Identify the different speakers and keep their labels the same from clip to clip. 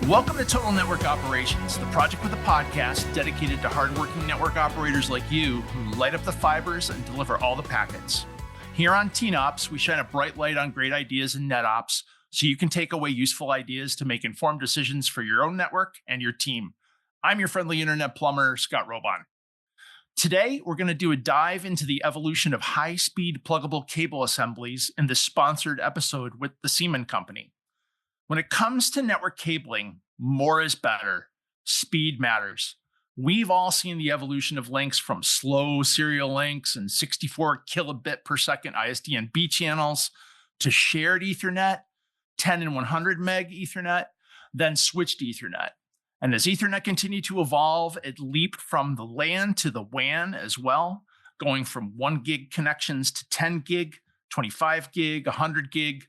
Speaker 1: Welcome to Total Network Operations, the project with a podcast dedicated to hardworking network operators like you who light up the fibers and deliver all the packets. Here on TNOps, we shine a bright light on great ideas in NetOps so you can take away useful ideas to make informed decisions for your own network and your team. I'm your friendly internet plumber, Scott Robon. Today, we're going to do a dive into the evolution of high-speed pluggable cable assemblies in this sponsored episode with the Siemon company. When it comes to network cabling, more is better. Speed matters. We've all seen the evolution of links from slow serial links and 64 kilobit per second ISD and B channels to shared Ethernet, 10 and 100 meg Ethernet, then switched Ethernet. And as Ethernet continued to evolve, it leaped from the LAN to the WAN as well, going from 1 gig connections to 10 gig, 25 gig, 100 gig,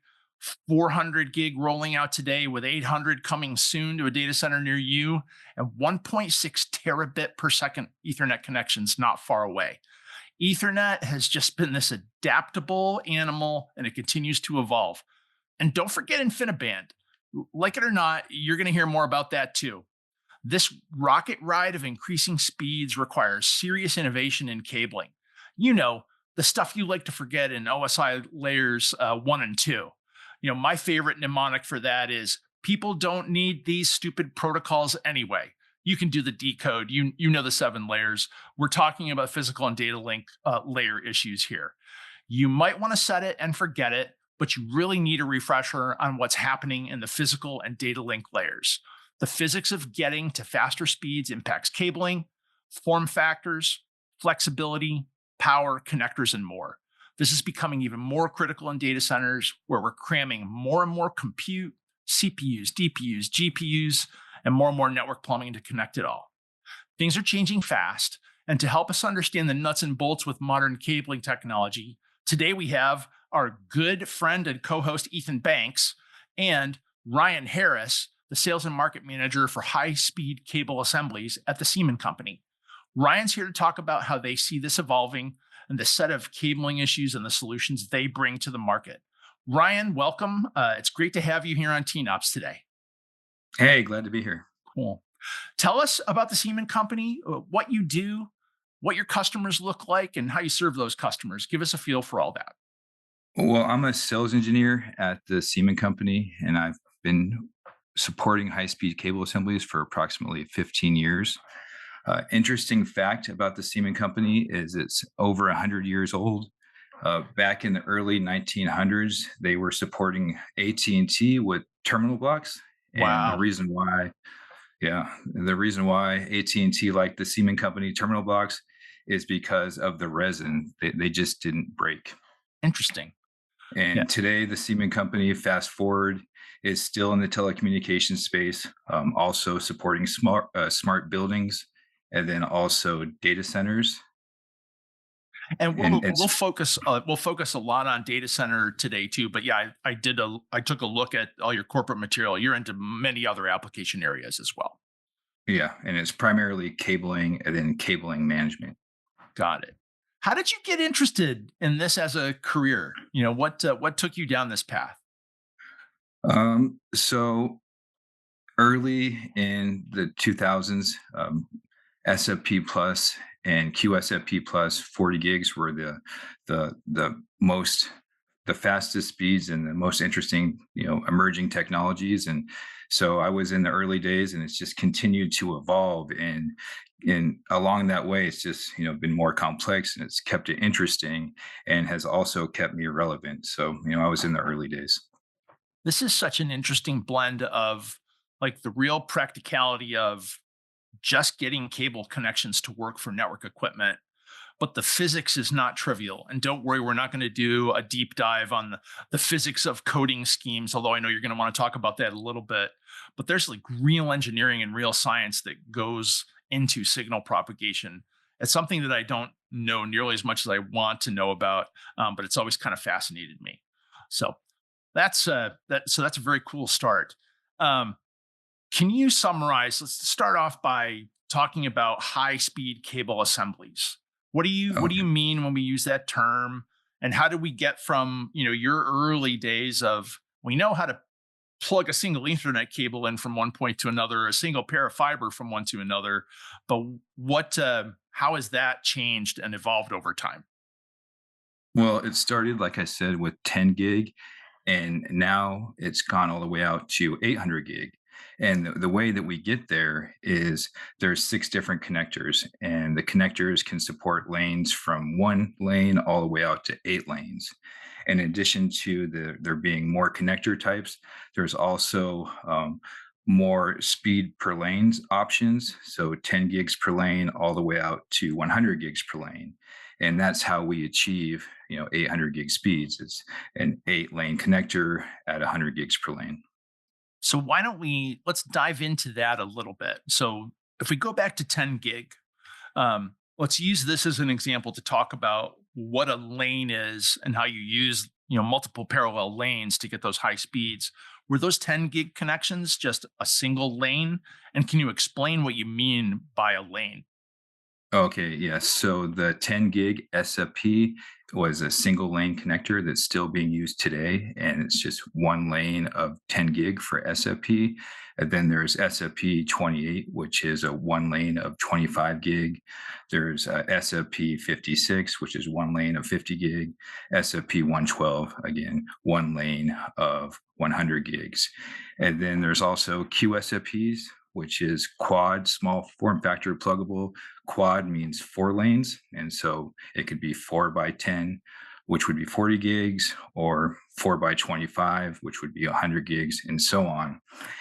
Speaker 1: 400 gig rolling out today with 800 coming soon to a data center near you, and 1.6 terabit per second Ethernet connections not far away. Ethernet has just been this adaptable animal, and it continues to evolve. And don't forget InfiniBand. Like it or not, you're going to hear more about that too. This rocket ride of increasing speeds requires serious innovation in cabling. You know, the stuff you like to forget in OSI layers 1 and 2. You know, my favorite mnemonic for that is people don't need these stupid protocols anyway. You can do the decode. You know the 7 layers. We're talking about physical and data link layer issues here. You might want to set it and forget it, but you really need a refresher on what's happening in the physical and data link layers. The physics of getting to faster speeds impacts cabling, form factors, flexibility, power, connectors, and more. This is becoming even more critical in data centers where we're cramming more and more compute, CPUs, DPUs, GPUs, and more network plumbing to connect it all. Things are changing fast, and to help us understand the nuts and bolts with modern cabling technology, today we have our good friend and co-host Ethan Banks and Ryan Harris, the sales and market manager for high-speed cable assemblies at the Siemon company. Ryan's here to talk about how they see this evolving and the set of cabling issues and the solutions they bring to the market. Ryan, welcome. It's great to have you here on TNOps today.
Speaker 2: Hey, glad to be here.
Speaker 1: Cool. Tell us about the Siemon company, what you do, what your customers look like, and how you serve those customers. Give us a feel for all that.
Speaker 2: Well, I'm a sales engineer at the Siemon company, and I've been supporting high-speed cable assemblies for approximately 15 years. Interesting fact about the Siemon company is it's over 100 years old. Back in the early 1900s, they were supporting AT&T with terminal blocks. And
Speaker 1: Wow.
Speaker 2: the reason why AT&T liked the Siemon company terminal blocks is because of the resin. They just didn't break.
Speaker 1: Interesting.
Speaker 2: And
Speaker 1: Yeah.
Speaker 2: today, the Siemon company, fast forward, is still in the telecommunications space, also supporting smart buildings, and then also data centers.
Speaker 1: And
Speaker 2: And
Speaker 1: we'll
Speaker 2: it's
Speaker 1: focus a lot on data center today too. But yeah, I took a look at all your corporate material. You're into many other application areas as well.
Speaker 2: and it's primarily cabling and then cabling management.
Speaker 1: Got it. How did you get interested in this as a career? You know, what took you down this path?
Speaker 2: So early in the 2000s, SFP plus and QSFP plus 40 gigs were the most the fastest speeds and the most interesting, emerging technologies. And so I was in the early days, and it's just continued to evolve. And along that way, it's just been more complex, and it's kept it interesting, and has also kept me relevant. So I was in the early days.
Speaker 1: This is such an interesting blend of like the real practicality of just getting cable connections to work for network equipment, but the physics is not trivial. And don't worry, we're not going to do a deep dive on the physics of coding schemes, although I know you're going to want to talk about that a little bit. But there's like real engineering and real science that goes into signal propagation. It's something that I don't know nearly as much as I want to know about, but it's always kind of fascinated me. So that's a very cool start. Um, can you summarize? Let's start off by talking about high speed cable assemblies. What do you mean when we use that term? And how do we get from your early days of we know how to plug a single Ethernet cable in from one point to another, or a single pair of fiber from one to another. But how has that changed and evolved over time?
Speaker 2: Well, it started, like I said, with 10 gig, and now it's gone all the way out to 800 gig. And the way that we get there is there's six different connectors, and the connectors can support lanes from one lane all the way out to eight lanes. In addition to there being more connector types, there's also more speed per lanes options. So 10 gigs per lane all the way out to 100 gigs per lane. And that's how we achieve 800 gig speeds. It's an 8 lane connector at 100 gigs per lane.
Speaker 1: So why don't let's dive into that a little bit. So if we go back to 10 gig, let's use this as an example to talk about what a lane is and how you use multiple parallel lanes to get those high speeds. Were those 10 gig connections just a single lane? And can you explain what you mean by a lane?
Speaker 2: Okay, yes. So the 10 gig SFP was a single lane connector that's still being used today. And it's just one lane of 10 gig for SFP. And then there's SFP 28, which is a one lane of 25 gig. There's SFP 56, which is one lane of 50 gig. SFP 112, again, one lane of 100 gigs. And then there's also QSFPs, which is quad, small form factor pluggable. Quad means 4 lanes. And so it could be 4 by 10, which would be 40 gigs, or 4 by 25, which would be 100 gigs, and so on.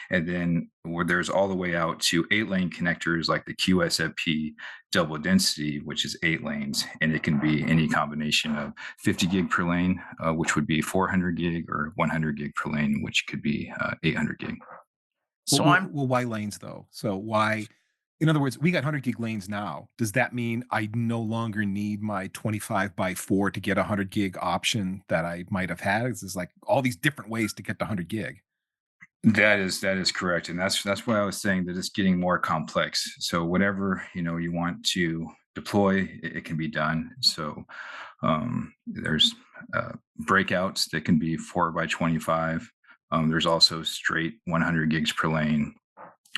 Speaker 2: And then where there's all the way out to 8 lane connectors like the QSFP double density, which is 8 lanes. And it can be any combination of 50 gig per lane, which would be 400 gig, or 100 gig per lane, which could be 800 gig.
Speaker 1: So I'm
Speaker 3: Why lanes though? So why, in other words, we got 100 gig lanes now. Does that mean I no longer need my 25 by 4 to get a 100 gig option that I might have had? It's like all these different ways to get to 100 gig.
Speaker 2: That is correct, and that's why I was saying that it's getting more complex. So whatever you want to deploy, it can be done. So there's breakouts that can be 4 by 25. There's also straight 100 gigs per lane,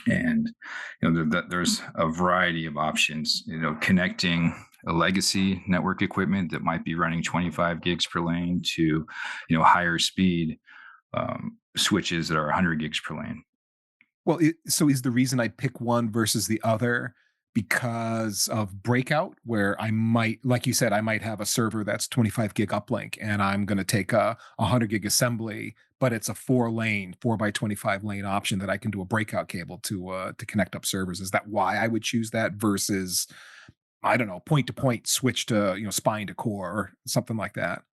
Speaker 2: and there's a variety of options. Connecting a legacy network equipment that might be running 25 gigs per lane to higher speed switches that are 100 gigs per lane.
Speaker 3: Well, so is the reason I pick one versus the other because of breakout, where I might, like you said, I might have a server that's 25 gig uplink and I'm going to take a 100 gig assembly, but it's a 4 lane, 4 by 25 lane option that I can do a breakout cable to connect up servers. Is that why I would choose that versus, I don't know, point to point switch to, spine to core or something like that?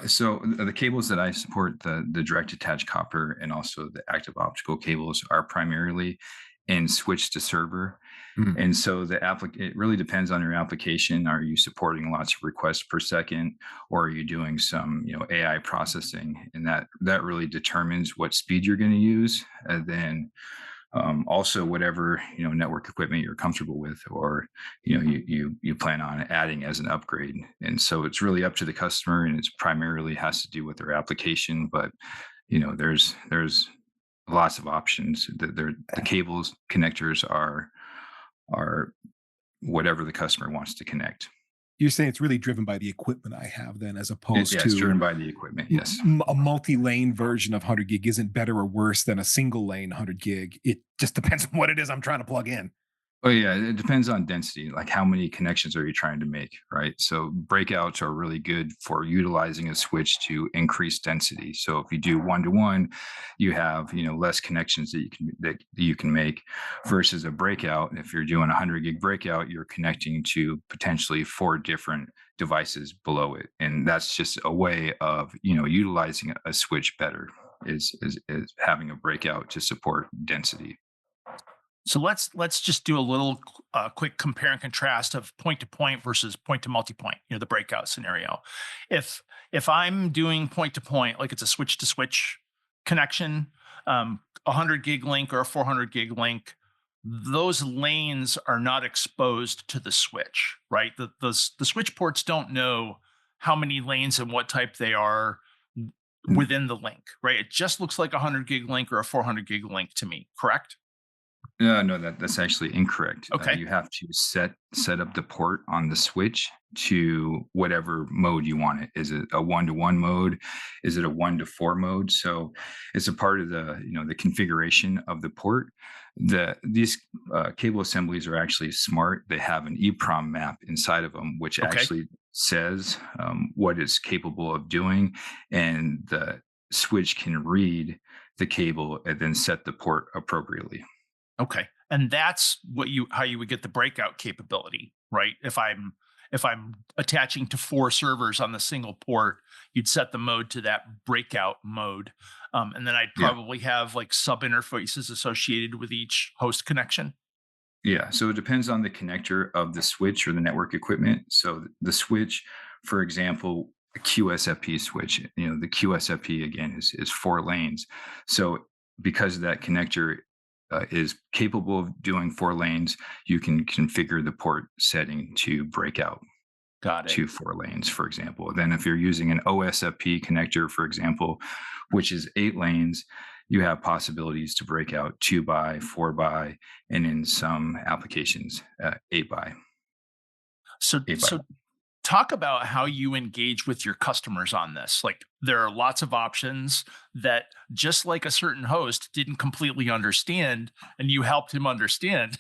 Speaker 2: So the cables that I support, the direct attached copper and also the active optical cables, are primarily in switch to server.
Speaker 3: Mm.
Speaker 2: And so it really depends on your application. Are you supporting lots of requests per second, or are you doing some AI processing? And that really determines what speed you're going to use. And then also whatever network equipment you're comfortable with, or you plan on adding as an upgrade. And so it's really up to the customer, and it's primarily has to do with their application. But there's lots of options. The cables connectors are whatever the customer wants to connect.
Speaker 3: You're saying it's really driven by the equipment I have then, as opposed
Speaker 2: Yeah, it's
Speaker 3: to
Speaker 2: driven by the equipment. Yes.
Speaker 3: a multi-lane version of 100 gig isn't better or worse than a single lane 100 gig. It just depends on what it is I'm trying to plug in.
Speaker 2: Oh yeah, it depends on density. Like how many connections are you trying to make, right? So breakouts are really good for utilizing a switch to increase density. So if you do one to one, you have less connections that you can make, versus a breakout. If you're doing a 100 gig breakout, you're connecting to potentially 4 different devices below it, and that's just a way of utilizing a switch better. Is having a breakout to support density.
Speaker 1: So let's just do a little quick compare and contrast of point to point versus point to multi-point. The breakout scenario. If I'm doing point to point, like it's a switch to switch connection, a 100 gig link or a 400 gig link, those lanes are not exposed to the switch, right? The switch ports don't know how many lanes and what type they are within the link, right? It just looks like a 100 gig link or a 400 gig link to me, correct?
Speaker 2: No, that's actually incorrect.
Speaker 1: Okay.
Speaker 2: You have to set up the port on the switch to whatever mode you want it. Is it a 1-to-1 mode? Is it a 1-to-4 mode? So it's a part of the configuration of the port. These cable assemblies are actually smart. They have an EEPROM map inside of them, which
Speaker 1: Okay.
Speaker 2: actually says what it's capable of doing, and the switch can read the cable and then set the port appropriately.
Speaker 1: Okay. And that's how you would get the breakout capability, right? If I'm attaching to 4 servers on the single port, you'd set the mode to that breakout mode. And then I'd
Speaker 2: Yeah.
Speaker 1: probably have like sub interfaces associated with each host connection.
Speaker 2: Yeah, so it depends on the connector of the switch or the network equipment. So the switch, for example, a QSFP switch, the QSFP again is 4 lanes. So because of that connector is capable of doing 4 lanes, you can configure the port setting to break out
Speaker 1: Got it.
Speaker 2: to 4 lanes, for example. Then if you're using an OSFP connector, for example, which is 8 lanes, you have possibilities to break out 2 by, 4 by, and in some applications, 8 by,
Speaker 1: So
Speaker 2: 8 by.
Speaker 1: so talk about how you engage with your customers on this. Like there are lots of options that just like a certain host didn't completely understand and you helped him understand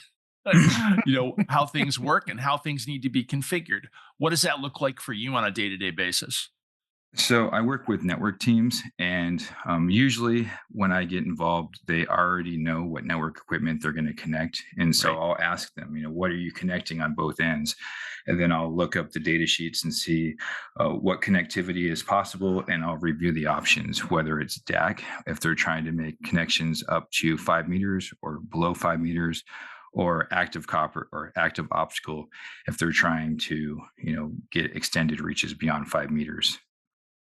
Speaker 1: how things work and how things need to be configured. What does that look like for you on a day-to-day basis?
Speaker 2: So I work with network teams, and usually when I get involved, they already know what network equipment they're going to connect, and so
Speaker 1: Right.
Speaker 2: I'll ask them, what are you connecting on both ends, and then I'll look up the data sheets and see what connectivity is possible, and I'll review the options, whether it's DAC if they're trying to make connections up to 5 meters or below 5 meters, or active copper or active optical if they're trying to get extended reaches beyond 5 meters.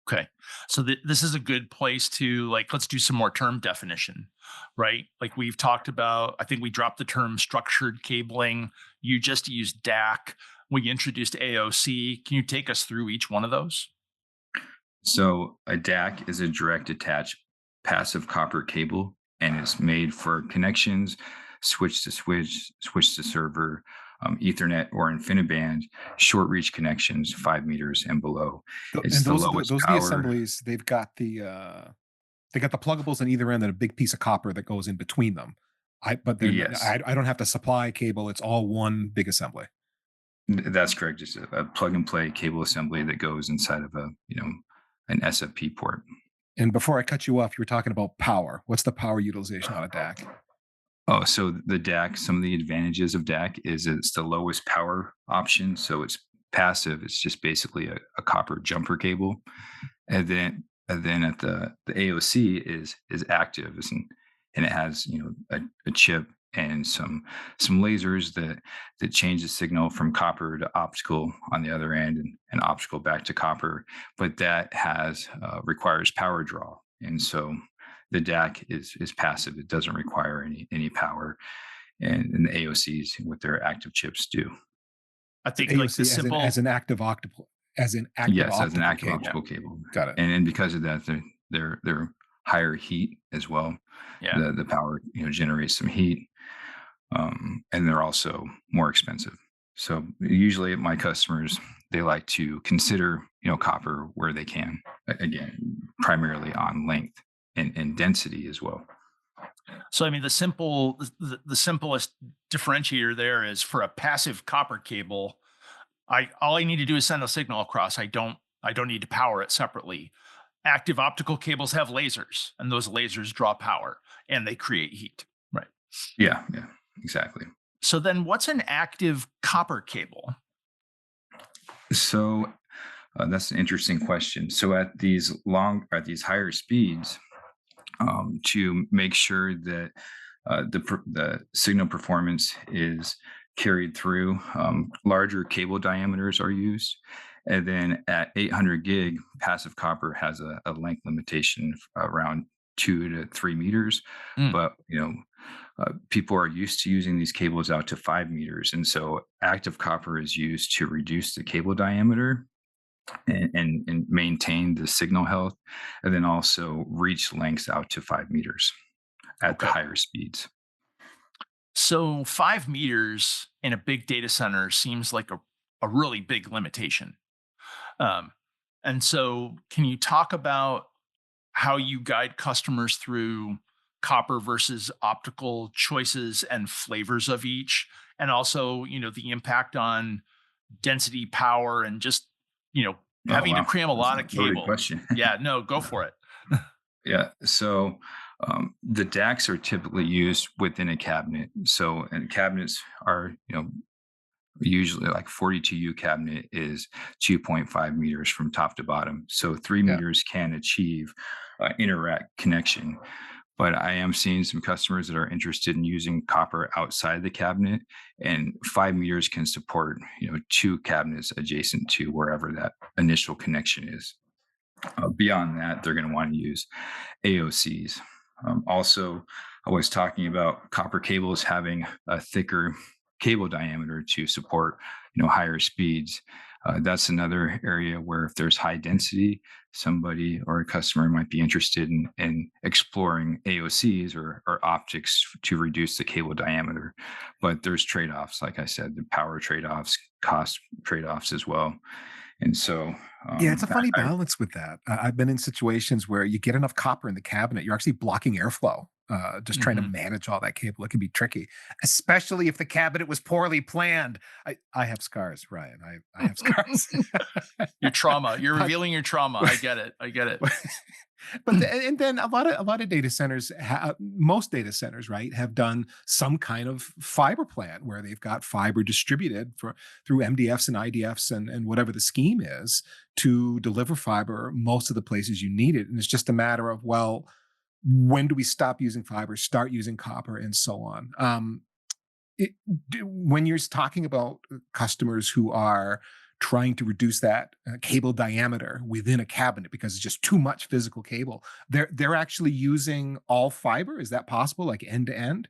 Speaker 1: Okay. So this is a good place to like, let's do some more term definition, right? Like we've talked about, I think we dropped the term structured cabling. You just used DAC. We introduced AOC. Can you take us through each one of those?
Speaker 2: So a DAC is a direct attach passive copper cable, and it's made for connections, switch to switch, switch to server, Ethernet or InfiniBand, short reach connections, 5 meters and below. It's
Speaker 3: And
Speaker 2: the
Speaker 3: those are the
Speaker 2: lowest
Speaker 3: those are the
Speaker 2: power.
Speaker 3: assemblies. They got the pluggables in either end and a big piece of copper that goes in between them.
Speaker 2: Yes,
Speaker 3: I don't have to supply a cable. It's all one big assembly.
Speaker 2: that's correct. Just a plug and play cable assembly that goes inside of an SFP port.
Speaker 3: And before I cut you off, you were talking about power. What's the power utilization on a DAC?
Speaker 2: Oh, so the DAC, some of the advantages of DAC is it's the lowest power option. So it's passive. It's just basically a copper jumper cable. And then at the AOC is active, and it has a chip and some lasers that change the signal from copper to optical on the other end, and optical back to copper. But that requires power draw, and so the DAC is passive. It doesn't require any power, and the AOCs with their active chips do.
Speaker 1: I think like the
Speaker 3: AOC as
Speaker 1: simple,
Speaker 3: an active optical
Speaker 2: Yes, as an active
Speaker 3: cable.
Speaker 1: yeah,
Speaker 2: optical cable,
Speaker 3: Got it.
Speaker 2: and because of that, they're higher heat as well.
Speaker 1: yeah.
Speaker 2: The power generates some heat, and they're also more expensive. So usually, my customers, they like to consider copper where they can. Again, primarily on length and density as well.
Speaker 1: So I mean, the simplest differentiator there is for a passive copper cable. All I need to do is send a signal across. I don't need to power it separately. Active optical cables have lasers, and those lasers draw power and they create heat. Right.
Speaker 2: Yeah, exactly.
Speaker 1: So then what's an active copper cable?
Speaker 2: So that's an interesting question. So at these higher speeds, to make sure that the signal performance is carried through, larger cable diameters are used. And then at 800 gig, passive copper has a length limitation around 2 to 3 meters.
Speaker 1: Mm,
Speaker 2: But people are used to using these cables out to 5 meters, and so active copper is used to reduce the cable diameter and maintain the signal health, and then also reach lengths out to 5 meters at the
Speaker 1: Okay.
Speaker 2: higher speeds.
Speaker 1: So 5 meters in a big data center seems like a really big limitation. Um, and so, can you talk about how you guide customers through copper versus optical choices and flavors of each? And also, the impact on density, power, and just,
Speaker 2: Oh,
Speaker 1: having to
Speaker 2: wow.
Speaker 1: cram a
Speaker 2: That's
Speaker 1: lot
Speaker 2: a
Speaker 1: of
Speaker 2: loaded
Speaker 1: cable.
Speaker 2: question.
Speaker 1: Yeah, no, go for it.
Speaker 2: Yeah. So the DACs are typically used within a cabinet. So, and cabinets are, usually like 42U cabinet is 2.5 meters from top to bottom. So 3 meters can achieve interact connection. But I am seeing some customers that are interested in using copper outside the cabinet, and 5 meters can support, two cabinets adjacent to wherever that initial connection is. Beyond that, they're going to want to use AOCs. Also, I was talking about copper cables having a thicker cable diameter to support, higher speeds. That's another area where if there's high density, somebody or a customer might be interested in exploring AOCs or optics to reduce the cable diameter. But there's trade-offs, like I said, the power trade-offs, cost trade-offs as well. And so,
Speaker 3: Yeah, it's a funny
Speaker 2: I
Speaker 3: balance with that. I've been in situations where you get enough copper in the cabinet, you're actually blocking airflow. Just trying to
Speaker 1: Mhm.
Speaker 3: manage all that cable, it can be tricky, especially if the cabinet was poorly planned. I have scars, Ryan. I have scars.
Speaker 1: Your trauma. You're
Speaker 3: but
Speaker 1: revealing your trauma. I get it. I get it.
Speaker 3: and then a lot of data centers, most data centers, right, have done some kind of fiber plant where they've got fiber distributed through MDFs and IDFs and whatever the scheme is to deliver fiber most of the places you need it. And it's just a matter of, well, when do we stop using fiber, start using copper, and so on. it, when you're talking about customers who are trying to reduce that cable diameter within a cabinet because it's just too much physical cable, they're actually using all fiber. Is that possible, like end to end?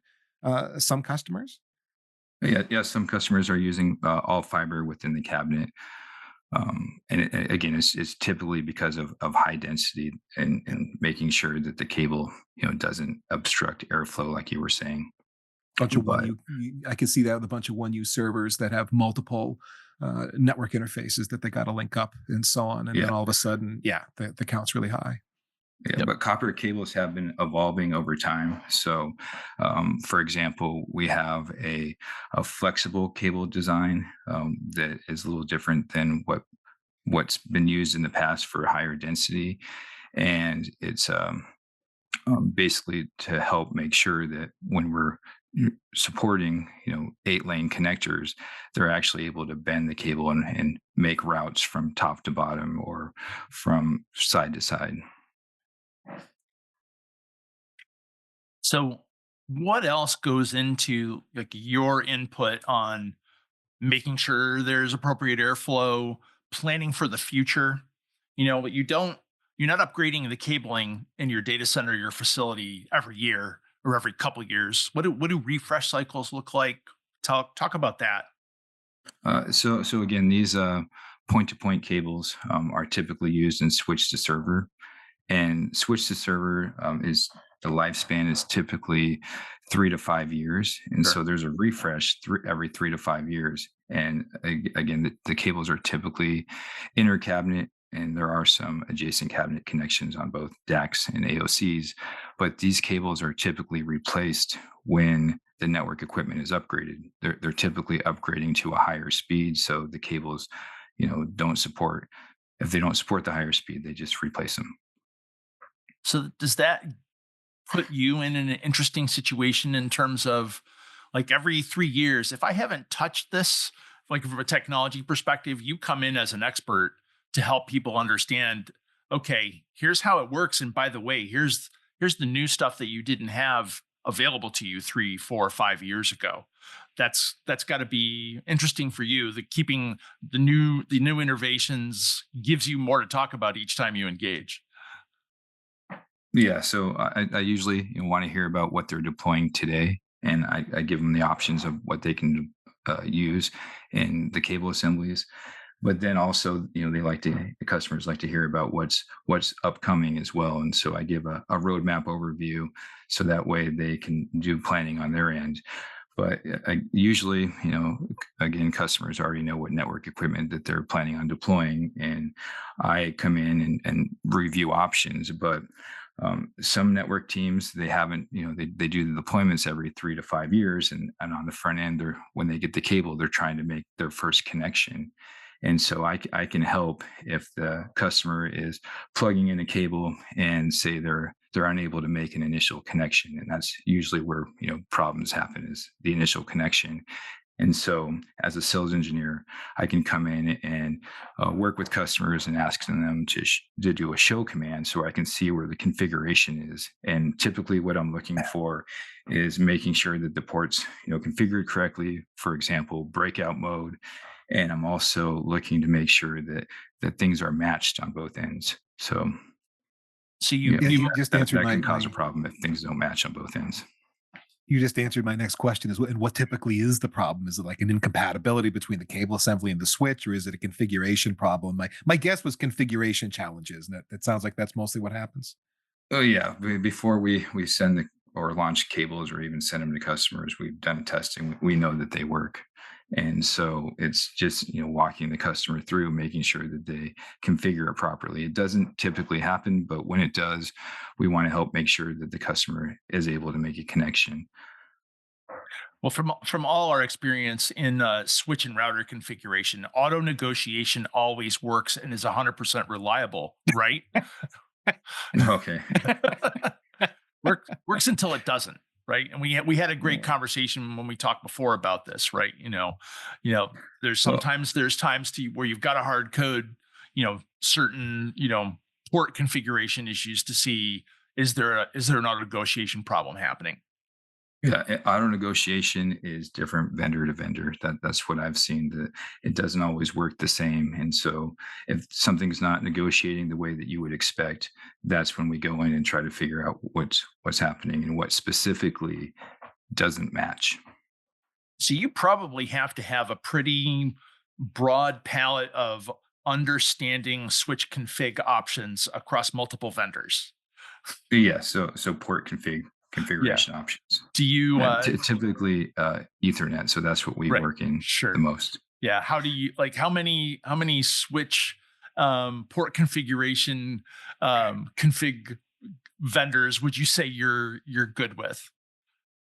Speaker 3: Some customers.
Speaker 2: Yeah, yeah. Some customers are using all fiber within the cabinet, and again, it's typically because of high density and making sure that the cable, doesn't obstruct airflow, like you were saying.
Speaker 3: Bunch of one
Speaker 2: But
Speaker 3: U. I can see that with a bunch of one U servers that have multiple network interfaces that they got to link up and so on, and
Speaker 2: yeah,
Speaker 3: then all of a sudden, yeah, the count's really high.
Speaker 2: yeah.
Speaker 1: Yep.
Speaker 2: But copper cables have been evolving over time. So, for example, we have a flexible cable design that is a little different than what's been used in the past for higher density, and it's basically to help make sure that when we're supporting 8 lane connectors, they're actually able to bend the cable and make routes from top to bottom or from side to side.
Speaker 1: So, what else goes into like your input on making sure there's appropriate airflow, planning for the future? But you're not upgrading the cabling in your data center, your facility every year or every couple years. What do refresh cycles look like? Talk about that.
Speaker 2: So again, these point to point cables are typically used in switch to server, and switch to server is the lifespan is typically 3 to 5 years, and
Speaker 1: Sure.
Speaker 2: so there's a refresh every 3 to 5 years. And again, the cables are typically inner cabinet, and there are some adjacent cabinet connections on both DACs and AOCs, but these cables are typically replaced when the network equipment is upgraded. They're typically upgrading to a higher speed, so the cables, don't support. If they don't support the higher speed, they just replace them.
Speaker 1: So does that put you in an interesting situation in terms of like every 3 years, if I haven't touched this, like from a technology perspective, you come in as an expert to help people understand, okay, here's how it works. And by the way, here's the new stuff that you didn't have available to you 3, 4, 5 years ago. That's got to be interesting for you. The keeping the new innovations gives you more to talk about each time you engage.
Speaker 2: Yeah, so I usually want to hear about what they're deploying today, and I give them the options of what they can use in the cable assemblies. but then also, the customers like to hear about what's upcoming as well. And so I give a roadmap overview so that way they can do planning on their end. But usually, again, customers already know what network equipment that they're planning on deploying, and I come in and review options. But some network teams, they haven't, they do the deployments every 3 to 5 years, and on the front end, when they get the cable, they're trying to make their first connection. And so I can help if the customer is plugging in a cable and say they're unable to make an initial connection, and that's usually where problems happen, is the initial connection. And so, as a sales engineer, I can come in and work with customers and ask them to do a show command so I can see where the configuration is. And typically, what I'm looking for is making sure that the ports, configured correctly. For example, breakout mode. And I'm also looking to make sure that things are matched on both ends. So,
Speaker 1: So
Speaker 3: Yeah,
Speaker 1: you
Speaker 3: you just
Speaker 2: that
Speaker 3: answered
Speaker 2: can cause a problem if things don't match on both ends.
Speaker 3: you just answered my next question is, and what typically is the problem? Is it like an incompatibility between the cable assembly and the switch, or is it a configuration problem? My guess was configuration challenges, and that sounds like that's mostly what happens.
Speaker 2: Oh yeah, before we send the or launch cables or even send them to customers, we've done testing. We know that they work, and so it's just walking the customer through, making sure that they configure it properly. It doesn't typically happen, but when it does, we want to help make sure that the customer is able to make a connection.
Speaker 1: Well, from all our experience in switch and router configuration, auto negotiation always works and is 100% reliable, right?
Speaker 2: Okay.
Speaker 1: Works until it doesn't, right? And we had a great conversation when we talked before about this, right? There's
Speaker 2: Well,
Speaker 1: there's times where you've got to hard code, certain port configuration issues to see, is there an auto negotiation problem happening?
Speaker 2: yeah, auto negotiation is different vendor to vendor. That's what I've seen. That it doesn't always work the same, and so if something's not negotiating the way that you would expect, that's when we go in and try to figure out what's happening and what specifically doesn't match.
Speaker 1: So you probably have to have a pretty broad palette of understanding switch config options across multiple vendors.
Speaker 2: Yeah, so port
Speaker 1: Yeah.
Speaker 2: configuration options.
Speaker 1: Do you
Speaker 2: Typically Ethernet, so that's what we
Speaker 1: right,
Speaker 2: work in the
Speaker 1: sure.
Speaker 2: most.
Speaker 1: Yeah, how do you like how many switch port configuration config vendors would you say you're good with?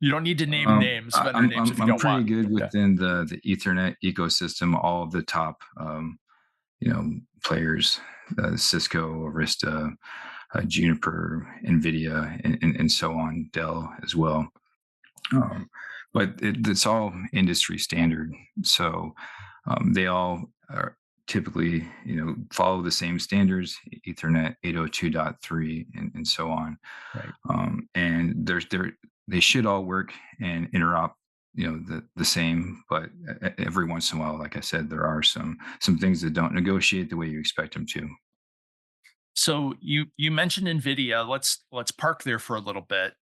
Speaker 1: You don't need to name names, vendor
Speaker 2: I'm,
Speaker 1: names
Speaker 2: I'm
Speaker 1: if you
Speaker 2: I'm
Speaker 1: don't want.
Speaker 2: pretty good
Speaker 1: Yeah.
Speaker 2: within the Ethernet ecosystem. All of the top players, Cisco, Arista, Juniper, Nvidia, and so on, Dell as well. Um, but it's all industry standard, so they all are typically follow the same standards: Ethernet 802.3 and so on.
Speaker 1: Right.
Speaker 2: And they should all work and interop the same, but every once in a while, like I said, there are some things that don't negotiate the way you expect them to.
Speaker 1: So you mentioned NVIDIA. Let's park there for a little bit.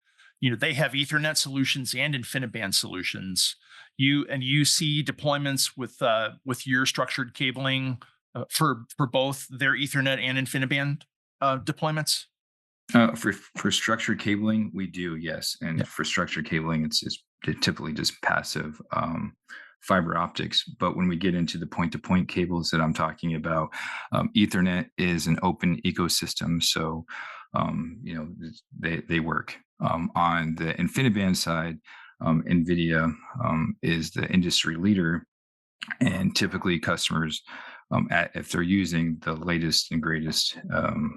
Speaker 1: They have Ethernet solutions and InfiniBand solutions. You see deployments with your structured cabling for both their Ethernet and InfiniBand deployments.
Speaker 2: For structured cabling, we do, yes. And
Speaker 1: Yeah.
Speaker 2: for structured cabling, it's typically just passive fiber optics. But when we get into the point-to-point cables that I'm talking about, Ethernet is an open ecosystem, so they work. On the InfiniBand side, NVIDIA is the industry leader, and typically customers, if they're using the latest and greatest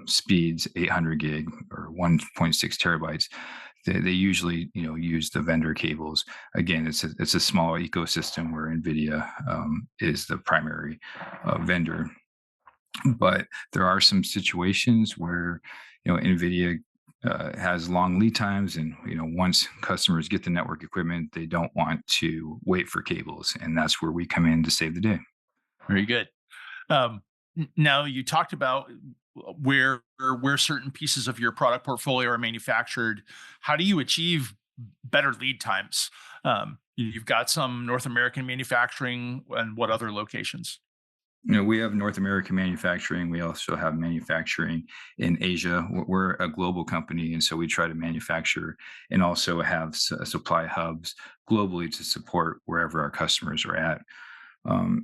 Speaker 2: speeds, 800 gig or 1.6 terabytes, they usually use the vendor cables. Again, it's a small ecosystem where NVIDIA is the primary vendor, but there are some situations where NVIDIA has long lead times, and once customers get the network equipment, they don't want to wait for cables, and that's where we come in to save the day.
Speaker 1: Very good. Um, Now you talked about where certain pieces of your product portfolio are manufactured. How do you achieve better lead times? You've got some North American manufacturing, and what other locations?
Speaker 2: We have North American manufacturing. We also have manufacturing in Asia. We're a global company, and so we try to manufacture and also have supply hubs globally to support wherever our customers are at.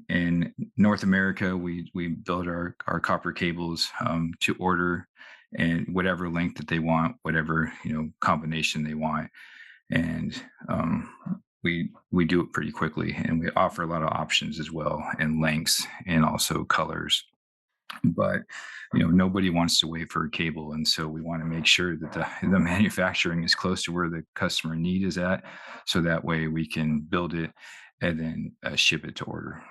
Speaker 2: In North America, we build our copper cables to order and whatever length that they want, whatever combination they want, and we do it pretty quickly, and we offer a lot of options as well, and lengths and also colors. But nobody wants to wait for a cable, and so we want to make sure that the manufacturing is close to where the customer need is at, so that way we can build it and then ship it to order.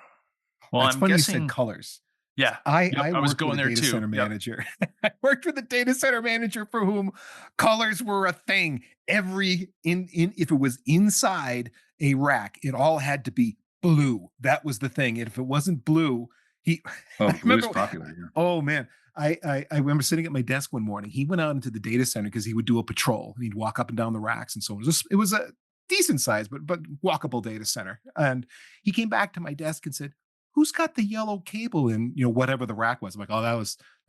Speaker 1: Well,
Speaker 3: It's
Speaker 1: I'm
Speaker 3: funny you said
Speaker 1: guessing,
Speaker 3: colors.
Speaker 1: yeah. Yep,
Speaker 3: I
Speaker 1: I was
Speaker 3: worked with
Speaker 1: going
Speaker 3: a
Speaker 1: there
Speaker 3: data
Speaker 1: too.
Speaker 3: center
Speaker 1: Yep.
Speaker 3: manager. I worked with a data center manager for whom colors were a thing. Every in if it was inside a rack, it all had to be blue. That was the thing. And if it wasn't blue, he
Speaker 2: Oh,
Speaker 3: I
Speaker 2: blue is
Speaker 3: remember,
Speaker 2: popular here.
Speaker 3: oh man. I remember sitting at my desk one morning. He went out into the data center because he would do a patrol. He'd walk up and down the racks and so on. It was a decent size, but walkable data center. And he came back to my desk and said, "Who's got the yellow cable in whatever the rack was?" I'm like, "Oh, that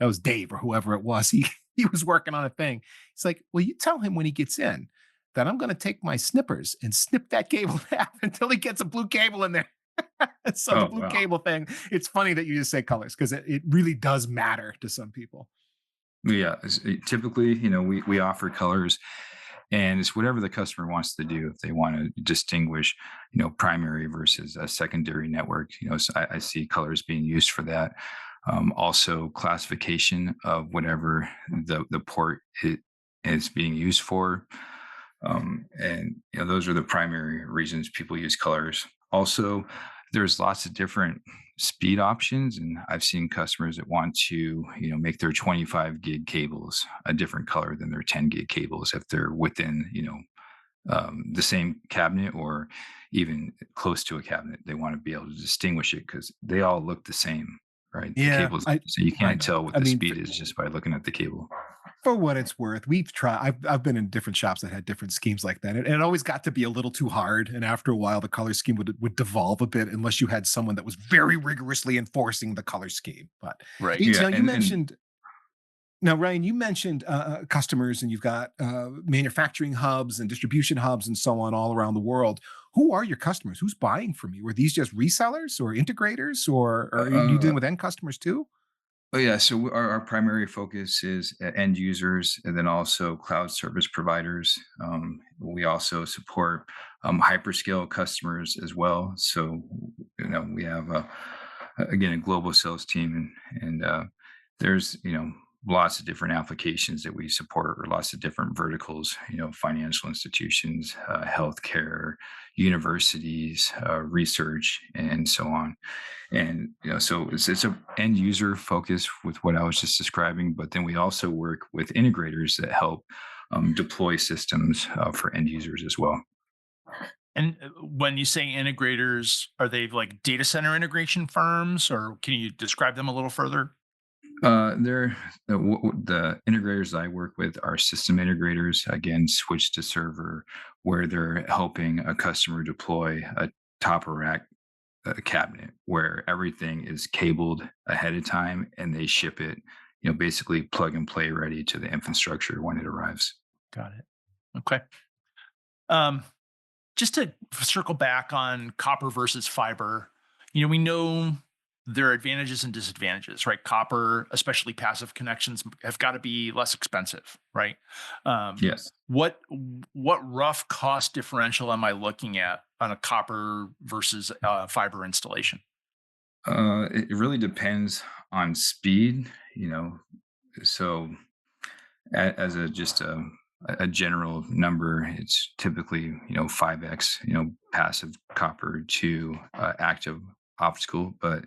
Speaker 3: was Dave or whoever it was. He was working on a thing." He's like, "Well, you tell him when he gets in that I'm going to take my snippers and snip that cable in half until he gets a blue cable in there." So the
Speaker 2: Oh
Speaker 3: blue
Speaker 2: wow.
Speaker 3: cable thing, it's funny that you just say colors because it really does matter to some people.
Speaker 2: Yeah, typically, we offer colors, and it's whatever the customer wants to do. If they want to distinguish, primary versus a secondary network, so I see colors being used for that. Also, classification of whatever the port it is being used for, and those are the primary reasons people use colors. Also, there's lots of different speed options, and I've seen customers that want to make their 25 gig cables a different color than their 10 gig cables if they're within the same cabinet or even close to a cabinet. They want to be able to distinguish it because they all look the same, right? The
Speaker 3: Yeah,
Speaker 2: cables,
Speaker 3: I
Speaker 2: so you
Speaker 3: I
Speaker 2: can't
Speaker 3: know.
Speaker 2: tell what
Speaker 3: I
Speaker 2: the
Speaker 3: mean,
Speaker 2: speed is just by looking at the cable.
Speaker 3: for what it's worth, we've tried. I've been in different shops that had different schemes like that, and it always got to be a little too hard. And after a while, the color scheme would devolve a bit unless you had someone that was very rigorously enforcing the color scheme. But
Speaker 1: Right.
Speaker 3: now
Speaker 2: Yeah,
Speaker 3: you
Speaker 2: and
Speaker 3: mentioned now Ryan, you mentioned customers, and you've got manufacturing hubs and distribution hubs and so on all around the world. Who are your customers? Who's buying from you? Are these just resellers or integrators, or are you dealing
Speaker 2: uh,
Speaker 3: with end customers too?
Speaker 2: Oh yeah, so our primary focus is end users, and then also cloud service providers. We also support hyperscale customers as well. So we have again a global sales team, and there's lots of different applications that we support, or lots of different verticals. Financial institutions, healthcare, universities, research, and so on. And so it's a end user focus with what I was just describing, but then we also work with integrators that help deploy systems for end users as well.
Speaker 1: And when you say integrators, are they like data center integration firms, or can you describe them a little further?
Speaker 2: They're the integrators I work with are system integrators. Again, switch to server, where they're helping a customer deploy a top of rack cabinet where everything is cabled ahead of time, and they ship it, basically plug and play ready to the infrastructure when it arrives.
Speaker 1: Got it. Okay. Um, just to circle back on copper versus fiber, we know there are advantages and disadvantages, right? Copper, especially passive connections, have got to be less expensive, right? Um,
Speaker 2: Yes.
Speaker 1: what what rough cost differential am I looking at on a copper versus fiber installation?
Speaker 2: It really depends on speed, so as a just a general number, it's typically 5x passive copper to active optical. But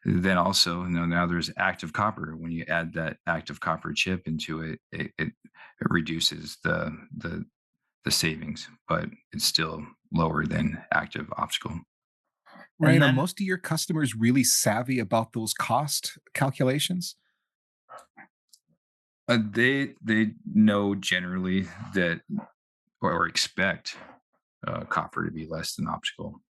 Speaker 2: then also now there's active copper. When you add that active copper chip into it, it reduces the savings, but it's still lower than active optical.
Speaker 1: And
Speaker 3: Ryan, are
Speaker 1: then,
Speaker 3: most of your customers really savvy about those cost calculations?
Speaker 2: They know generally that, or expect copper to be less than optical.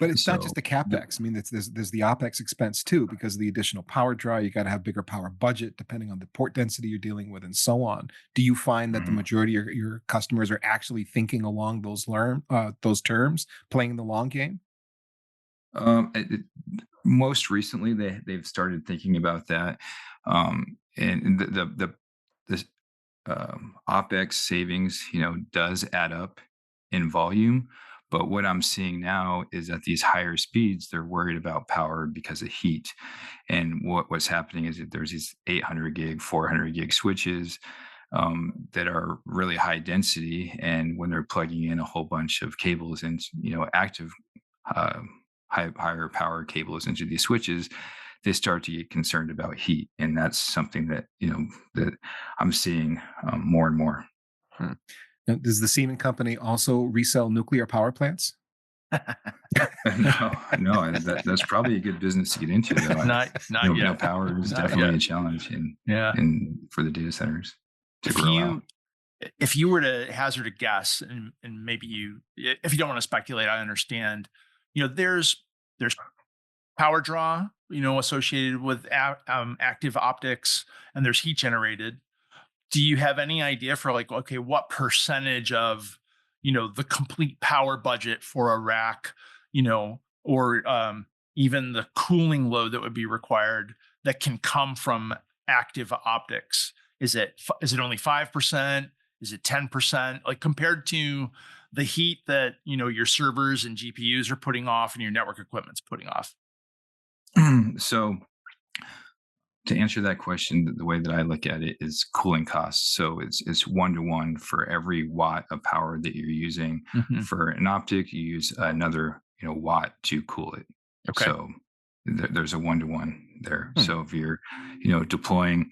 Speaker 3: But it's not just
Speaker 2: So
Speaker 3: the capex. I mean, there's the opex expense too because of the additional power draw. You got to have bigger power budget depending on the port density you're dealing with, and so on. Do you find that the
Speaker 2: mhm.
Speaker 3: majority of your customers are actually thinking along those terms, playing the long game?
Speaker 2: Most recently, they've started thinking about that, and the OpEx savings, does add up in volume. But what I'm seeing now is at these higher speeds, they're worried about power because of heat. And what's happening is that there's these 800 gig, 400 gig switches that are really high density, and when they're plugging in a whole bunch of cables and active um, higher power cables into these switches, they start to get concerned about heat, and that's something that that I'm seeing more and more.
Speaker 3: Hmm. Now, does the Siemon company also resell nuclear power plants?
Speaker 2: No, no, that's probably a good business to get into, though.
Speaker 1: Not yet.
Speaker 2: Power is
Speaker 1: Not
Speaker 2: definitely
Speaker 1: yet.
Speaker 2: a challenge
Speaker 1: Yeah.
Speaker 2: in for the data centers to
Speaker 1: If
Speaker 2: grow out.
Speaker 1: you if you were to hazard a guess, and maybe if you don't want to speculate, I understand. There's power draw, associated with active optics, and there's heat generated. Do you have any idea for, like, okay, what percentage of the complete power budget for a rack, or even the cooling load that would be required, that can come from active optics? Is it only 5%? Is it 10%, like, compared to the heat that your servers and GPUs are putting off and your network equipment's putting off?
Speaker 2: So to answer that question, the way that I look at it is cooling costs. So it's 1 to 1 for every watt of power that you're using.
Speaker 1: Hmm.
Speaker 2: For an optic, you use another watt to cool it.
Speaker 1: Okay.
Speaker 2: So there's a 1 to 1 there.
Speaker 3: Hmm.
Speaker 2: So if you're deploying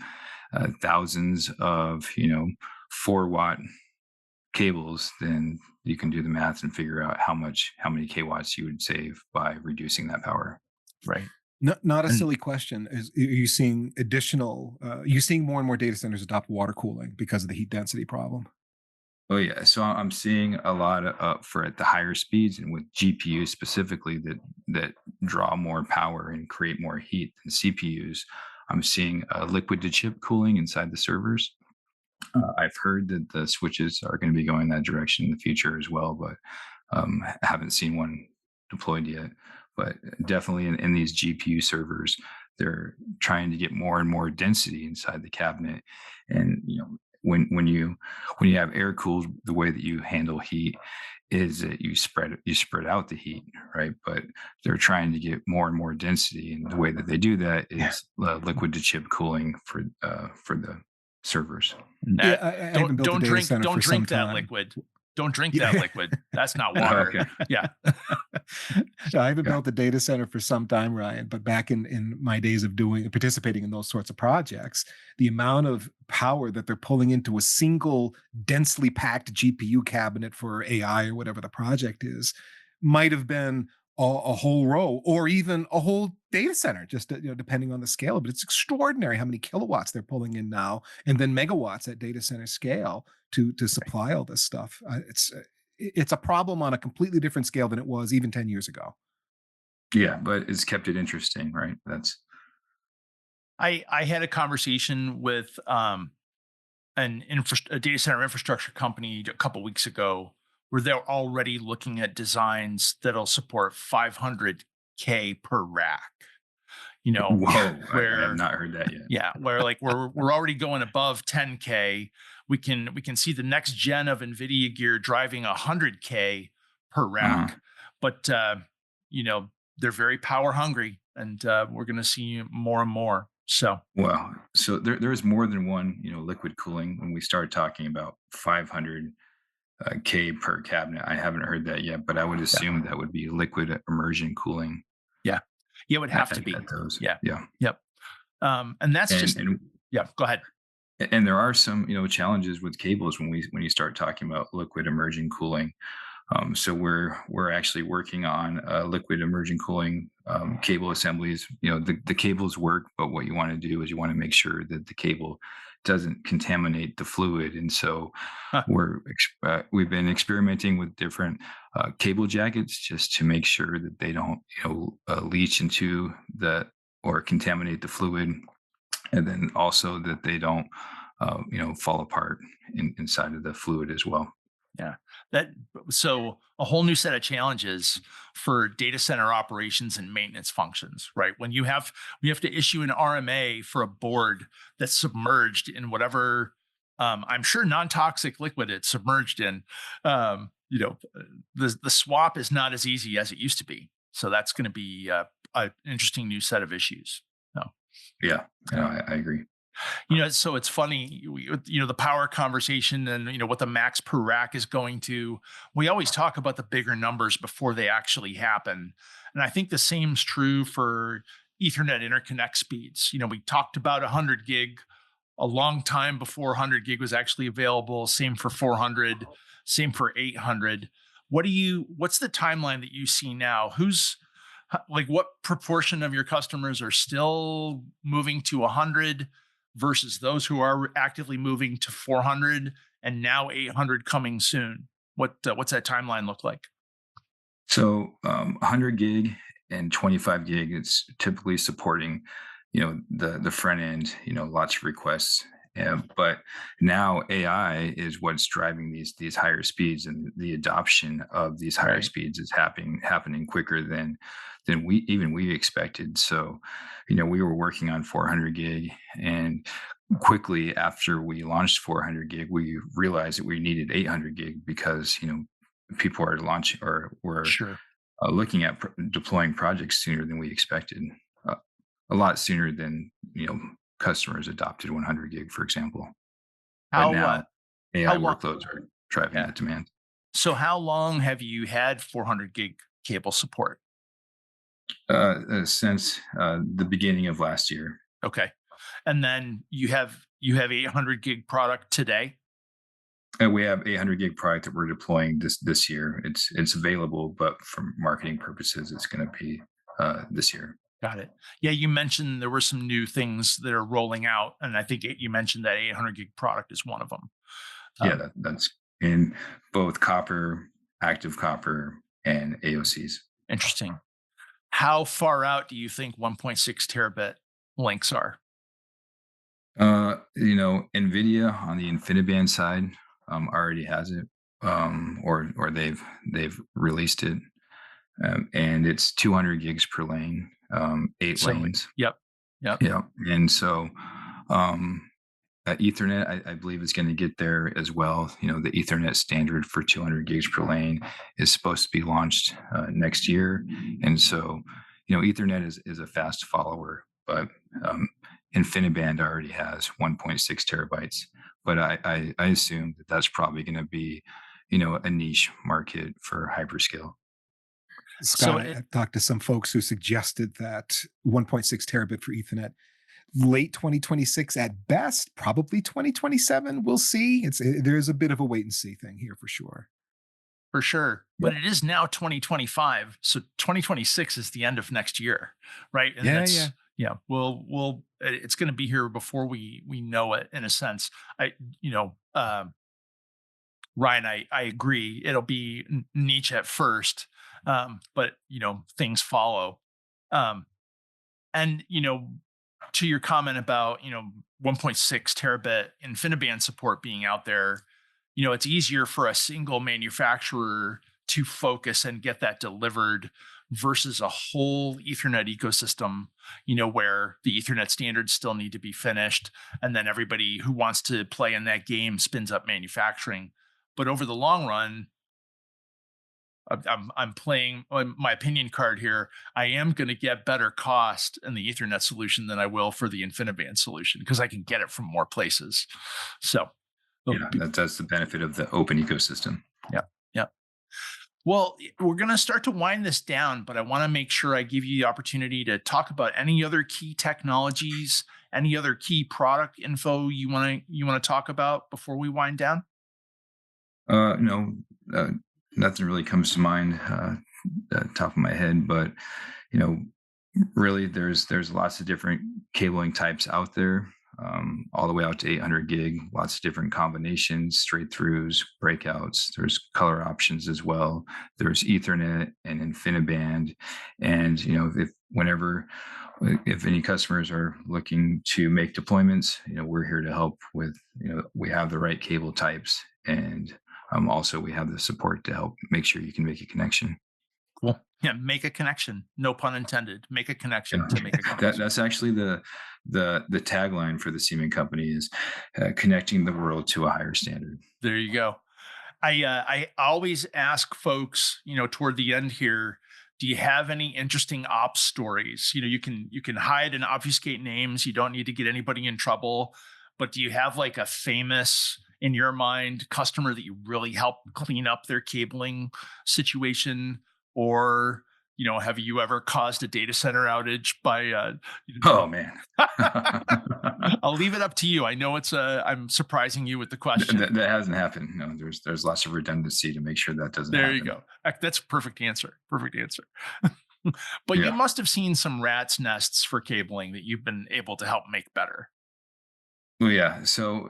Speaker 2: thousands of 4 watt cables, then you can do the math and figure out how many kilowatts you would save by reducing that power.
Speaker 1: Right.
Speaker 3: Not a
Speaker 1: And
Speaker 3: silly question. Are you seeing you seeing more and more data centers adopt water cooling because of the heat density problem?
Speaker 2: Oh yeah, so I'm seeing a lot of for at the higher speeds and with GPUs specifically that draw more power and create more heat than CPUs. I'm seeing liquid to chip cooling inside the servers. I've heard that the switches are going to be going that direction in the future as well, but haven't seen one deployed yet. But definitely in these GPU servers, they're trying to get more and more density inside the cabinet. And when you have air cooled, the way that you handle heat is that you spread out the heat, right? But they're trying to get more and more density, and the way that they do that is liquid to chip cooling for the servers.
Speaker 3: Yeah,
Speaker 1: that
Speaker 3: I haven't
Speaker 1: don't
Speaker 3: built a
Speaker 1: don't
Speaker 3: data
Speaker 1: drink
Speaker 3: center
Speaker 1: don't
Speaker 3: for some
Speaker 1: drink that
Speaker 3: time.
Speaker 1: liquid. Don't drink that
Speaker 3: Yeah.
Speaker 1: liquid. That's not water.
Speaker 2: Okay.
Speaker 1: Yeah.
Speaker 3: I haven't
Speaker 2: Yeah.
Speaker 3: built a data center for some time, Ryan, but back in my days of doing participating in those sorts of projects, the amount of power that they're pulling into a single densely packed GPU cabinet for AI or whatever the project is might have been a whole row or even a whole data center, just depending on the scale. But it's extraordinary how many kilowatts they're pulling in now, and then megawatts at data center scale to supply all this stuff. It's a problem on a completely different scale than it was even 10 years ago.
Speaker 2: Yeah, but it's kept it interesting, right? That's
Speaker 1: I had a conversation with a data center infrastructure company a couple weeks ago, where they're already looking at designs that'll support 500K per rack.
Speaker 2: whoa. I have
Speaker 1: Where
Speaker 2: not heard that yet.
Speaker 1: Yeah, where, like, we're already going above 10K. We can see the next gen of NVIDIA gear driving 100K per
Speaker 2: Uh-huh.
Speaker 1: rack, but you know they're very power hungry, and we're going to see more and more. So
Speaker 2: Wow. So there's more than one, liquid cooling when we start talking about 500 K per cabinet. I haven't heard that yet, but I would
Speaker 1: yeah,
Speaker 2: assume that would be liquid immersion cooling
Speaker 1: yeah, yeah, it would have to
Speaker 2: at
Speaker 1: be.
Speaker 2: those.
Speaker 1: Yeah,
Speaker 2: Yeah.
Speaker 1: yep. And that's
Speaker 2: And
Speaker 1: just
Speaker 2: and
Speaker 1: yeah. Go ahead.
Speaker 2: and there are some, challenges with cables when you start talking about liquid immersion cooling. So we're actually working on liquid immersion cooling cable assemblies. The cables work, but what you want to do is you want to make sure that the cable doesn't contaminate the fluid. And so
Speaker 1: Huh,
Speaker 2: we've been experimenting with different cable jackets just to make sure that they don't leach into the or contaminate the fluid, and then also that they don't fall apart inside of the fluid as well.
Speaker 1: yeah. That so a whole new set of challenges for data center operations and maintenance functions, right? When you have to issue an RMA for a board that's submerged in whatever I'm sure non-toxic liquid it's submerged in. The swap is not as easy as it used to be. So that's going to be an interesting new set of issues. No.
Speaker 2: Yeah,
Speaker 1: Yeah.
Speaker 2: I agree.
Speaker 1: So it's funny, the power conversation and, what the max per rack is going to. We always talk about the bigger numbers before they actually happen. And I think the same's true for Ethernet interconnect speeds. We talked about 100 gig a long time before 100 gig was actually available. Same for 400, same for 800. What's the timeline that you see now? Like what proportion of your customers are still moving to 100 versus those who are actively moving to 400 and now 800 coming soon? What's that timeline look like?
Speaker 2: So 100 gig and 25 gig, it's typically supporting, the front end, lots of requests. But now AI is what's driving these higher speeds, and the adoption of these higher
Speaker 1: Right.
Speaker 2: speeds is happening quicker than we expected. So, we were working on 400 gig, and quickly after we launched 400 gig, we realized that we needed 800 gig because people are launching or were
Speaker 1: Sure.
Speaker 2: looking at deploying projects sooner than we expected, uh, a lot sooner than customers adopted 100 gig, for example. But
Speaker 1: How
Speaker 2: now
Speaker 1: how
Speaker 2: AI
Speaker 1: long?
Speaker 2: workloads are driving
Speaker 1: Yeah.
Speaker 2: that demand.
Speaker 1: So how long have you had 400 gig cable support?
Speaker 2: Since the beginning of last year.
Speaker 1: Okay. And then you have 800 gig product today.
Speaker 2: And we have 800 gig product that we're deploying this year. It's available, but for marketing purposes, it's going to be this year.
Speaker 1: Got it. Yeah, you mentioned there were some new things that are rolling out, and I think you mentioned that 800 gig product is one of them.
Speaker 2: Yeah,
Speaker 1: Um,
Speaker 2: that's in both copper, active copper, and AOCs.
Speaker 1: Interesting. How far out do you think 1.6 terabit links are?
Speaker 2: NVIDIA on the InfiniBand side already has it, or they've released it, and it's 200 gigs per lane, 8 lanes.
Speaker 1: Yep, yep.
Speaker 2: Yeah, and so um, Ethernet, I believe, is going to get there as well. The Ethernet standard for 200 gigs per lane is supposed to be launched next year, and so Ethernet is a fast follower, but um, InfiniBand already has 1.6 terabytes. But I assume that that's probably going to be a niche market for hyperscale.
Speaker 3: Scott,
Speaker 1: So
Speaker 3: I talked to some folks who suggested that 1.6 terabit for Ethernet, late 2026 at best, probably 2027. We'll see. There's a bit of a wait and see thing here for sure.
Speaker 1: for sure,
Speaker 2: Yeah,
Speaker 1: but it is now 2025, so 2026 is the end of next year, right? And
Speaker 3: Yeah, yeah.
Speaker 1: that's yeah, we'll it's going to be here before we know it in a sense. I you know Ryan, I agree. It'll be niche at first, but things follow. Um, and to your comment about 1.6 terabit InfiniBand support being out there, it's easier for a single manufacturer to focus and get that delivered versus a whole Ethernet ecosystem. Where the Ethernet standards still need to be finished, and then everybody who wants to play in that game spins up manufacturing. But over the long run, I'm playing my opinion card here. I am going to get better cost in the Ethernet solution than I will for the InfiniBand solution because I can get it from more places. So,
Speaker 2: yeah, that's the benefit of the open ecosystem.
Speaker 1: yeah, yeah. Well, we're going to start to wind this down, but I want to make sure I give you the opportunity to talk about any other key technologies, any other key product info you want to talk about before we wind down.
Speaker 2: No, nothing really comes to mind top of my head, but you know, really, there's lots of different cabling types out there. all the way out to 800 gig, lots of different combinations, straight throughs, breakouts. There's color options as well. There's Ethernet and InfiniBand. And, if any customers are looking to make deployments, we're here to help with, we have the right cable types, and also we have the support to help make sure you can make a connection.
Speaker 1: Cool. Yeah, make a connection. No pun intended. Make a connection to make a connection.
Speaker 2: That's actually the tagline for the Siemon company is connecting the world to a higher standard.
Speaker 1: There you go. I always ask folks, toward the end here, do you have any interesting ops stories? You can hide and obfuscate names. You don't need to get anybody in trouble. But do you have like a famous, in your mind, customer that you really helped clean up their cabling situation? Or, have you ever caused a data center outage by?
Speaker 2: Oh man,
Speaker 1: I'll leave it up to you. I know I'm surprising you with the question.
Speaker 2: That hasn't happened. No, there's lots of redundancy to make sure that doesn't happen.
Speaker 1: There you go. That's a perfect answer. Perfect answer. But you must have seen some rat's nests for cabling that you've been able to help make better.
Speaker 2: Well, yeah. So,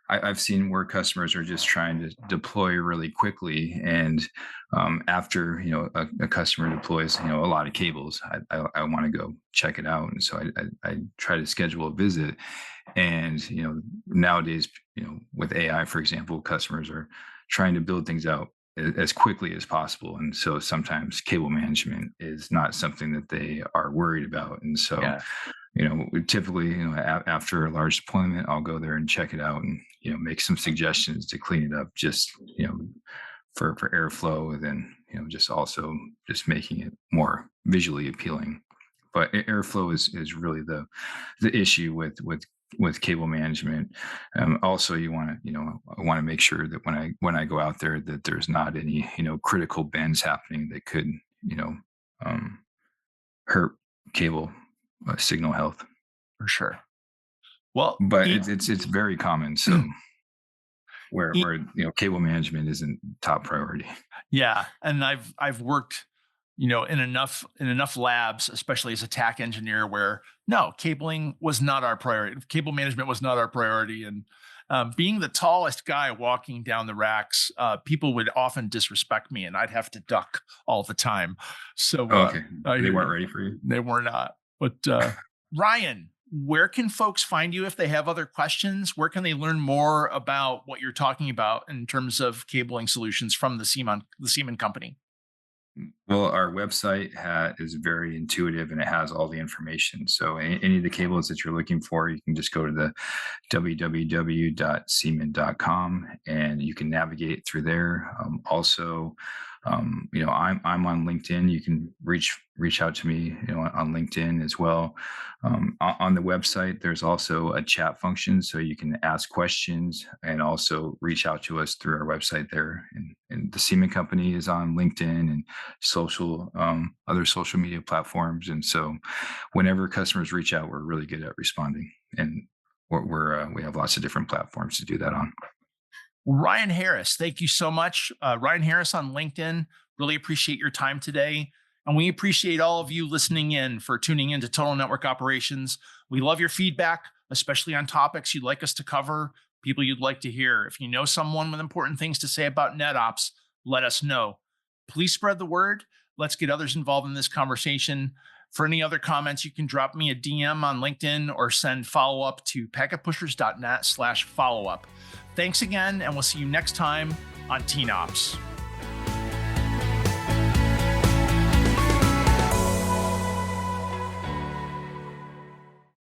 Speaker 2: I've seen where customers are just trying to deploy really quickly, and after a customer deploys a lot of cables, I want to go check it out, and so I try to schedule a visit. And nowadays, with AI, for example, customers are trying to build things out as quickly as possible, and so sometimes cable management is not something that they are worried about, and so.
Speaker 1: Yeah.
Speaker 2: We typically, after a large deployment, I'll go there and check it out and, make some suggestions to clean it up, just, for airflow, and then, just making it more visually appealing. But airflow is really the issue with cable management. Also, I want to make sure that when I go out there that there's not any, critical bends happening that could, hurt cable signal health.
Speaker 1: For sure. Well,
Speaker 2: but it's very common. So where cable management isn't top priority.
Speaker 1: Yeah, and I've worked in enough labs, especially as a TAC engineer, where no, cabling was not our priority. Cable management was not our priority, and being the tallest guy walking down the racks, people would often disrespect me, and I'd have to duck all the time. So
Speaker 2: okay, they weren't ready for you.
Speaker 1: They were not. But Ryan, where can folks find you if they have other questions? Where can they learn more about what you're talking about in terms of cabling solutions from the Siemon company?
Speaker 2: Well, our website is very intuitive, and it has all the information. So any of the cables that you're looking for, you can just go to the www.siemon.com and you can navigate through there. Also, I'm on LinkedIn. You can reach out to me, on LinkedIn as well. On the website, there's also a chat function, so you can ask questions and also reach out to us through our website there. And the Siemon company is on LinkedIn and other social media platforms. And so, whenever customers reach out, we're really good at responding, and we have lots of different platforms to do that on.
Speaker 1: Ryan Harris, thank you so much. Ryan Harris on LinkedIn. Really appreciate your time today. And we appreciate all of you listening in for tuning into Total Network Operations. We love your feedback, especially on topics you'd like us to cover, people you'd like to hear. If you know someone with important things to say about NetOps, let us know. Please spread the word. Let's get others involved in this conversation. For any other comments, you can drop me a DM on LinkedIn or send follow-up to packetpushers.net/follow-up. Thanks again, and we'll see you next time on TNOps.